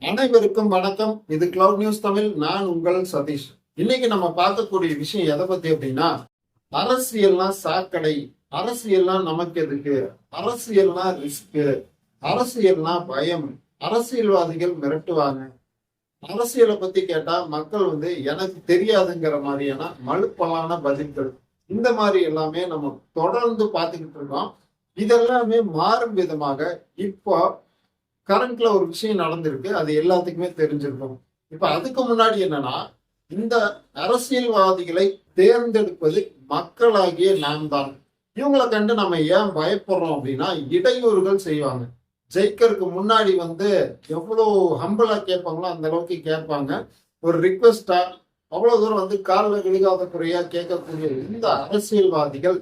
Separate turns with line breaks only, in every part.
அனைவருக்கும் வணக்கம். இது கிளவுட் நியூஸ் தமிழ். நான் உங்கள் சதீஷ். இன்னைக்கு நம்ம பார்க்கக்கூடிய விஷயம் எதை பத்தி அப்படின்னா, அரசியல்னா சாக்கடை, அரசியல்னா நமக்கு எதுக்கு, அரசியல்னா ரிஸ்க், அரசியல்னா பயம், அரசியல்வாதிகள் மிரட்டுவாங்க, அரசியலை பத்தி கேட்டா மக்கள் எனக்கு தெரியாதுங்கிற மாதிரியான மழுப்பலான பதில்கள், இந்த மாதிரி எல்லாமே நம்ம தொடர்ந்து பார்த்துக்கிட்டு இருக்கோம். இதெல்லாமே மாறும் விதமாக இப்போ கரண்ட்ல ஒரு விஷயம் நடந்திருக்கு. அது எல்லாத்துக்குமே தெரிஞ்சிருக்கும். இப்ப அதுக்கு முன்னாடி என்னன்னா, இந்த அரசியல்வாதிகளை தேர்ந்தெடுப்பது மக்களாகிய நாம் தான். இவங்களை கண்டு நம்ம ஏன் பயப்படுறோம் அப்படின்னா, இடையூறுகள் செய்வாங்க. ஜெயிக்கிறதுக்கு முன்னாடி எவ்வளவு ஹம்பிளா கேட்பாங்களோ அந்த அளவுக்கு கேட்பாங்க. ஒரு ரிக்வெஸ்டா அவ்வளவு தூரம் காலில் விழுகாத குறையா கேட்கக்கூடிய இந்த அரசியல்வாதிகள்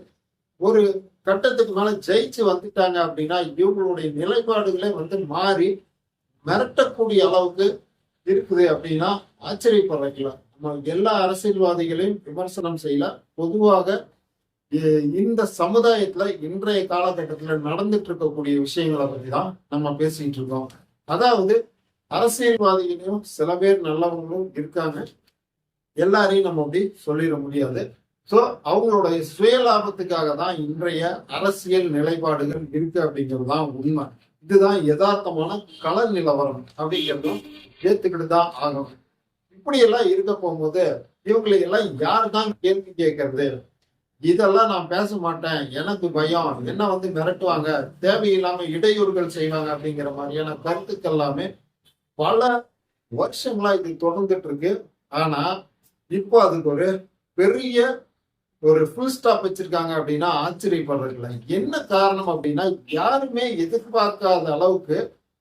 ஒரு கட்டத்துக்கு மேல ஜெயிச்சு வந்துட்டாங்க அப்படின்னா, இவங்களுடைய நிலைப்பாடுகளே மாறி மிரட்டக்கூடிய அளவுக்கு இருக்குது அப்படின்னா ஆச்சரியப்படுறீங்களா? நம்ம எல்லா அரசியல்வாதிகளையும் விமர்சனம் செய்யல. பொதுவாக இந்த சமுதாயத்துல இன்றைய காலகட்டத்துல நடந்துட்டு இருக்கக்கூடிய விஷயங்களை பத்தி தான் நம்ம பேசிட்டு இருக்கோம். அதாவது அரசியல்வாதிகளையும் சில பேர் நல்லவங்களும் இருக்காங்க. எல்லாரையும் நம்ம அப்படி சொல்லிட முடியாது. சோ அவங்களுடைய சுய லாபத்துக்காக தான் இன்றைய அரசியல் நிலைப்பாடுகள் இருக்கு அப்படிங்கிறது தான் உண்மை. இதுதான் யதார்த்தமான கள நிலவரம் அப்படிங்கிறதும் ஏத்துக்கிட்டு தான் ஆகும். இப்படி எல்லாம் இருக்க போகும்போது இவங்களை எல்லாம் யாரு தான் கேள்வி கேட்கறது? இதெல்லாம் நான் பேச மாட்டேன், எனக்கு பயம், என்ன மிரட்டுவாங்க, தேவையில்லாம இடையூறுகள் செய்வாங்க அப்படிங்கிற மாதிரியான கருத்துக்கள் எல்லாமே பல வருஷங்களா இது தொடர்ந்துட்டு இருக்கு. ஆனா இப்போ அதுக்கு ஒரு பெரிய ஃபுல் ஸ்டாப் வச்சிருக்காங்க அப்படின்னா ஆச்சரியப்படுறதில்ல. என்ன காரணம் அப்படின்னா, யாருமே எதிர்பார்க்காத அளவுக்கு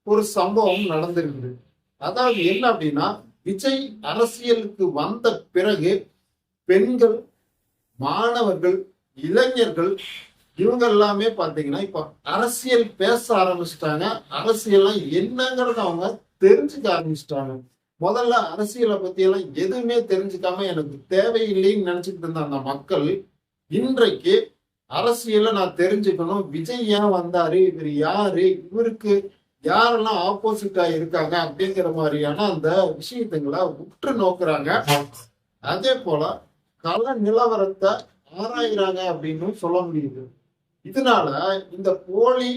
ஒரு சம்பவம் நடந்திருக்குது. அதாவது என்ன அப்படின்னா, விஜய் அரசியலுக்கு வந்த பிறகு பெண்கள், மாணவர்கள், இளைஞர்கள் இவங்க எல்லாமே பாத்தீங்கன்னா இப்ப அரசியல் பேச ஆரம்பிச்சிட்டாங்க. அரசியல் என்னங்கிறத அவங்க தெரிஞ்சுக்க ஆரம்பிச்சிட்டாங்க. முதல்ல அரசியலை பத்தி எல்லாம் எதுவுமே தெரிஞ்சுக்காம எனக்கு தேவையில்லைன்னு நினைச்சிட்டு இருந்த அந்த மக்கள் இன்றைக்கு அரசியலை நான் தெரிஞ்சுக்கணும், விஜய் ஏன் வந்தாரு, இவர் யாரு, இவருக்கு யாரெல்லாம் ஆப்போசிட்டா இருக்காங்க அப்படிங்கிற மாதிரியான அந்த விஷயத்துங்களை உற்று நோக்குறாங்க. அதே போல கள நிலவரத்தை ஆராயிறாங்க அப்படின்னு சொல்ல முடியுது. இதனால இந்த போலி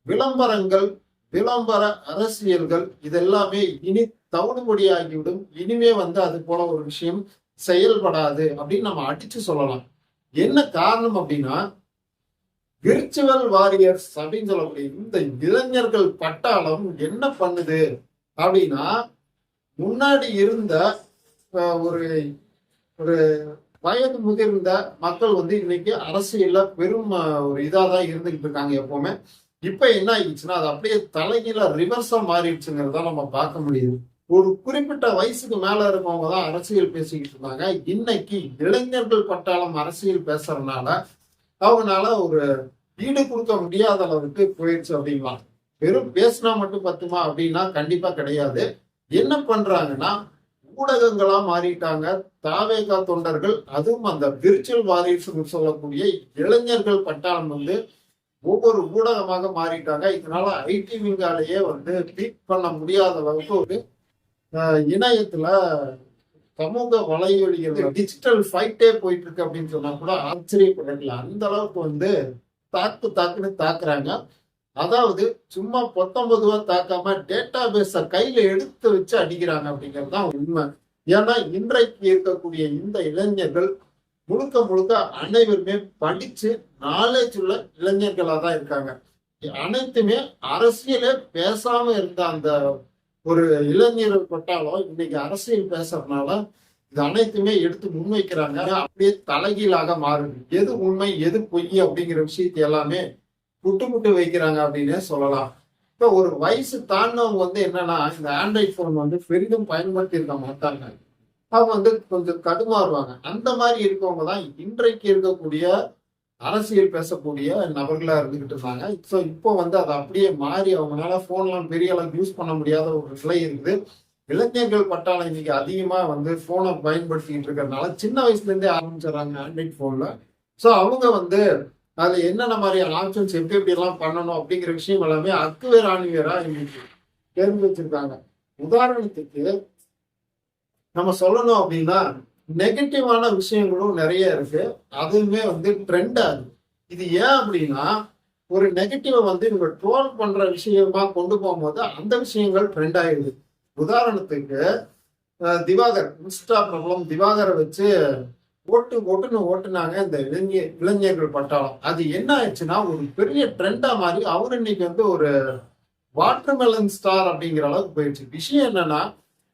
விளம்பரங்கள், விளம்பர அரசியல்கள் இதெல்லாமே இனி தவிடுபடியாகிவிடும். இனிமே அது போல ஒரு விஷயம் செயல்படாது அப்படின்னு நம்ம அடிச்சு சொல்லலாம். என்ன காரணம் அப்படின்னா, விர்ச்சுவல் வாரியர்ஸ் அப்படின்னு சொல்லக்கூடிய இந்த இளைஞர்கள் பட்டாளம் என்ன பண்ணுது அப்படின்னா, முன்னாடி இருந்த ஒரு ஒரு வயது முதிர்ந்த மக்கள் இன்னைக்கு அரசியல்ல பெரும் ஒரு இதாதான் இருந்துகிட்டு இருக்காங்க எப்பவுமே. இப்ப என்ன ஆயிடுச்சுன்னா, அது அப்படியே தலைகீழ ரிவர்ஸா மாறிடுச்சுங்கிறத நம்ம பார்க்க முடியுது. ஒரு குறிப்பிட்ட வயசுக்கு மேல இருக்கவங்க தான் அரசியல் பேசிக்கிட்டு இருந்தாங்க. இன்னைக்கு இளைஞர்கள் பட்டாளம் அரசியல் பேசுறதுனால அவங்களால ஒரு ஈடு கொடுக்க முடியாத அளவுக்கு போயிடுச்சு அப்படிங்கலாம். வெறும் பேசினா மட்டும் பத்துமா அப்படின்னா கண்டிப்பா கிடையாது. என்ன பண்றாங்கன்னா, ஊடகங்களா மாறிட்டாங்க. தாவேகா தொண்டர்கள், அதுவும் அந்த விர்ச்சுவல் வாரியர்ஸ் சொல்லக்கூடிய இளைஞர்கள் பட்டாளம் ஒவ்வொரு ஊடகமாக மாறிட்டாங்க. இதனால ஐடி விங்காலேயே பீட் பண்ண முடியாத அளவுக்கு ஒரு இணையத்துல சமூக வலைவலிகள் டிஜிட்டல் ஃபைட்டே போயிட்டு இருக்கு அப்படின்னு சொன்னா கூட ஆச்சரியப்படல. அந்த அளவுக்கு தாக்குன்னு தாக்குறாங்க. அதாவது சும்மா 19 தாக்காம டேட்டா பேஸ கையில எடுத்து வச்சு அடிக்கிறாங்க அப்படிங்கிறது தான் உண்மை. ஏன்னா இன்றைக்கு இருக்கக்கூடிய இந்த இளைஞர்கள் முழுக்க முழுக்க அனைவருமே படிச்சு நாலேஜ் உள்ள இளைஞர்களா தான் இருக்காங்க. அனைத்துமே அரசியலே பேசாம இருந்த அந்த ஒரு இளைஞர்கள் பட்டாலும் இன்னைக்கு அரசியல் பேசுறதுனால இது அனைத்துமே எடுத்து முன்வைக்கிறாங்க. அப்படியே தலைகீழாக மாறுது. எது உண்மை எது பொய் அப்படிங்கிற விஷயத்தை எல்லாமே புட்டு வைக்கிறாங்க அப்படின்னே சொல்லலாம். இப்ப ஒரு வயசு தாண்டவங்க என்னன்னா, இந்த ஆண்ட்ராய்ட் போன் பெரிதும் பயன்படுத்தி இருக்க மாட்டாங்க. அவங்க கொஞ்சம் தடுமாறுவாங்க. அந்த மாதிரி இருக்கவங்க தான் இன்றைக்கு இருக்கக்கூடிய அரசியல் பேசக்கூடிய நபர்களா இருந்துகிட்டு இருந்தாங்க. ஸோ இப்போ அதை அப்படியே மாறி அவங்களால போன்லாம் பெரிய அளவுக்கு யூஸ் பண்ண முடியாத ஒரு நிலை இருக்குது. இளைஞர்கள் பட்டாளம் இன்னைக்கு அதிகமா போனை பயன்படுத்திக்கிட்டு இருக்கிறதுனால சின்ன வயசுல இருந்தே ஆரம்பிச்சிடறாங்க ஆண்ட்ராய்ட் போன்ல. ஸோ அவங்க அதுல என்னென்ன மாதிரியான ஆப்ஷன்ஸ் எப்படி எல்லாம் பண்ணணும் அப்படிங்கிற விஷயம் எல்லாமே அக்கு வேற ஆணி வேறா இன்னைக்கு தெரிஞ்சு வச்சிருக்காங்க. உதாரணத்துக்கு நம்ம சொல்லணும் அப்படின்னா நெகட்டிவான விஷயங்களும் நிறைய இருக்கு. அதுவுமே வந்து ட்ரெண்ட் ஆகுது. இது ஏன் அப்படின்னா ஒரு நெகட்டிவ வந்து இவங்க ட்ரோல் பண்ற விஷயமா கொண்டு போகும்போது அந்த விஷயங்கள் ட்ரெண்ட் ஆயிடுது. உதாரணத்துக்கு திவாகர் இன்ஸ்டா பிரபலம் திவாகரை வச்சு ஓட்டுன்னு ஓட்டுனாங்க இந்த இளைஞர்கள் பட்டாளம். அது என்ன ஆயிடுச்சுன்னா ஒரு பெரிய ட்ரெண்டா மாறி அவர் இன்னைக்கு வந்து ஒரு வாட்டர்மெலன் ஸ்டார் அப்படிங்கிற அளவுக்கு போயிடுச்சு. விஷயம் என்னன்னா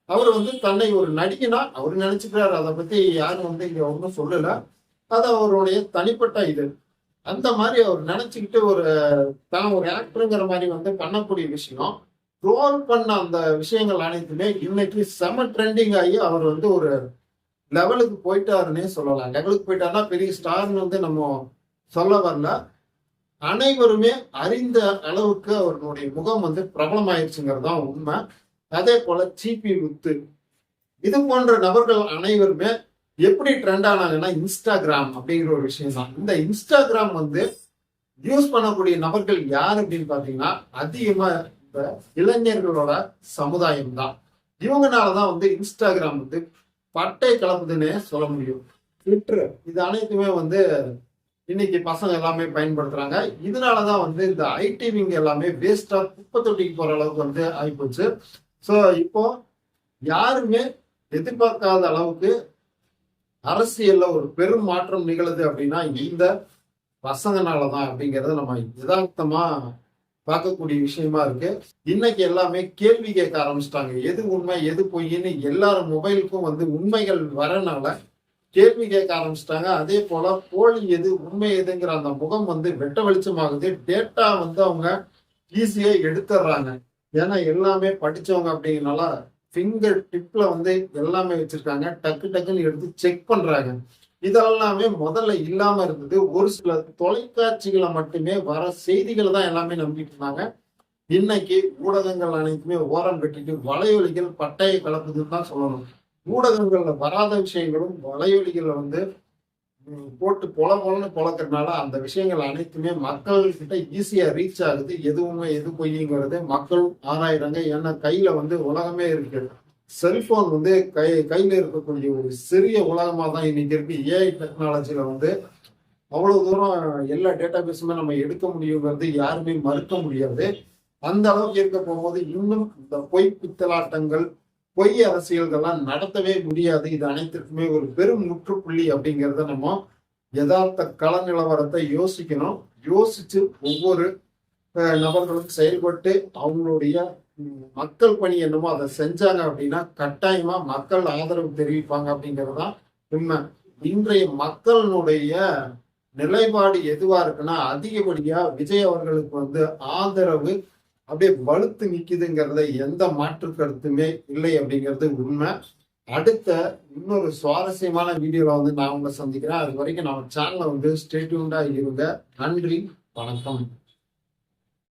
அவர் வந்து தன்னை ஒரு நடிகனா அவர் நினைச்சுக்கிறாரு. அதை பத்தி யாரும் வந்து இங்க ஒன்றும் சொல்லல. அது அவருடைய தனிப்பட்ட இது. அந்த மாதிரி அவர் நினைச்சுக்கிட்டு தான் ஒரு ஆக்டருங்கிற மாதிரி வந்து பண்ணக்கூடிய விஷயம் ரோல் பண்ண அந்த விஷயங்கள் அனைத்துமே இன்னைக்கு செம ட்ரெண்டிங் ஆகி அவர் வந்து ஒரு லெவலுக்கு போயிட்டாருன்னே சொல்லலாம். லெவலுக்கு போயிட்டாருன்னா பெரிய ஸ்டார்னு வந்து நம்ம சொல்ல வரல. அனைவருமே அறிந்த அளவுக்கு அவர்களுடைய முகம் வந்து பிரபலமாயிருச்சுங்கிறது தான் உண்மை. அதே போல சிபி முத்து இது போன்ற நபர்கள் அனைவருமே எப்படி ட்ரெண்ட் ஆனாங்கன்னா இன்ஸ்டாகிராம் அப்படிங்கிற ஒரு விஷயம் தான். இந்த இன்ஸ்டாகிராம் வந்து யூஸ் பண்ணக்கூடிய நபர்கள் யார் அப்படின்னு பாத்தீங்கன்னா அதிகமா இந்த இளைஞர்களோட சமுதாயம் தான். இவங்கனாலதான் வந்து இன்ஸ்டாகிராம் வந்து பட்டை கலப்புதுன்னே சொல்ல முடியும். ட்விட்டர் இது அனைத்துமே வந்து இன்னைக்கு பசங்க எல்லாமே பயன்படுத்துறாங்க. இதனாலதான் வந்து இந்த ஐடிவிங்க எல்லாமே வேஸ்டா குப்பை தொட்டிக்கு போற அளவுக்கு வந்து ஆயிப்போச்சு. ஸோ இப்போ யாருமே எதிர்பார்க்காத அளவுக்கு அரசியல்ல ஒரு பெரும் மாற்றம் நிகழுது அப்படின்னா இந்த பசங்கனாலதான் அப்படிங்கறத நம்ம யதார்த்தமா பார்க்கக்கூடிய விஷயமா இருக்கு. இன்னைக்கு எல்லாமே கேள்வி கேட்க ஆரம்பிச்சிட்டாங்க. எது உண்மை எது பொய்ன்னு எல்லாரும் மொபைலுக்கும் வந்து உண்மைகள் வரனால கேள்வி கேட்க ஆரம்பிச்சிட்டாங்க. அதே போல போலி எது உண்மை எதுங்கிற அந்த முகம் வந்து வெட்ட வெளிச்சமாகுது. டேட்டா வந்து அவங்க ஈஸியா எடுத்துடுறாங்க. ஏன்னா எல்லாமே படிச்சவங்க அப்படிங்கிறனால ஃபிங்கர் டிப்ல வந்து எல்லாமே வச்சிருக்காங்க. டக்கு டக்குன்னு எடுத்து செக் பண்றாங்க. இதெல்லாமே முதல்ல இல்லாம இருந்தது. ஒரு சில தொலைக்காட்சிகளை மட்டுமே வர செய்திகளை தான் எல்லாமே நம்பிட்டு இருந்தாங்க. இன்னைக்கு ஊடகங்கள் அனைத்துமே ஓரம் கட்டிட்டு வலையொலிகள் பட்டையை கலப்புதுன்னு தான் சொல்லணும். ஊடகங்கள்ல வராத விஷயங்களும் வலையொலிகளை வந்து போட்டு பொலன்னு பொழக்கிறதுனால அந்த விஷயங்கள் அனைத்துமே மக்கள் கிட்ட ஈஸியா ரீச் ஆகுது. எதுவுமே எது பொய்ங்கிறது மக்களும் ஆராயிறாங்க. ஏன்னா கையில வந்து உலகமே இருக்கு. செல்போன் வந்து கையில இருக்கக்கூடிய ஒரு சிறிய உலகமா தான் இன்னைக்கு இருக்கு. ஏஐ டெக்னாலஜில வந்து அவ்வளவு தூரம் எல்லா டேட்டா பேஸுமே நம்ம எடுக்க முடியுங்கிறது யாருமே மறுக்க முடியாது. அந்த அளவுக்கு இருக்க போகும்போது இன்னும் இந்த பொய் பித்தலாட்டங்கள் பொய் அரசியல்கள்லாம் நடத்தவே முடியாது. இது அனைத்திற்குமே ஒரு பெரும் முற்றுப்புள்ளி அப்படிங்கிறத நம்ம யதார்த்த கள நிலவரத்தை யோசிக்கணும். யோசிச்சு ஒவ்வொரு நபர்களும் செயல்பட்டு அவங்களுடைய மக்கள் பணி என்னமோ அதை செஞ்சாங்க அப்படின்னா கட்டாயமா மக்கள் ஆதரவு தெரிவிப்பாங்க அப்படிங்கிறது தான் உண்மை. இன்றைய மக்களினுடைய நிலைப்பாடு எதுவா இருக்குன்னா அதிகப்படியா விஜய் அவர்களுக்கு வந்து ஆதரவு அப்படியே வலுத்து நிக்குதுங்கிறத எந்த மாற்று கருத்துமே இல்லை அப்படிங்கிறது உண்மை. அடுத்த இன்னொரு சுவாரஸ்யமான வீடியோல வந்து நான் உங்களை சந்திக்கிறேன். அது வரைக்கும் நம்ம சேனலை வந்து ஸ்டே டியூன்டா இருங்க. நன்றி, வணக்கம்.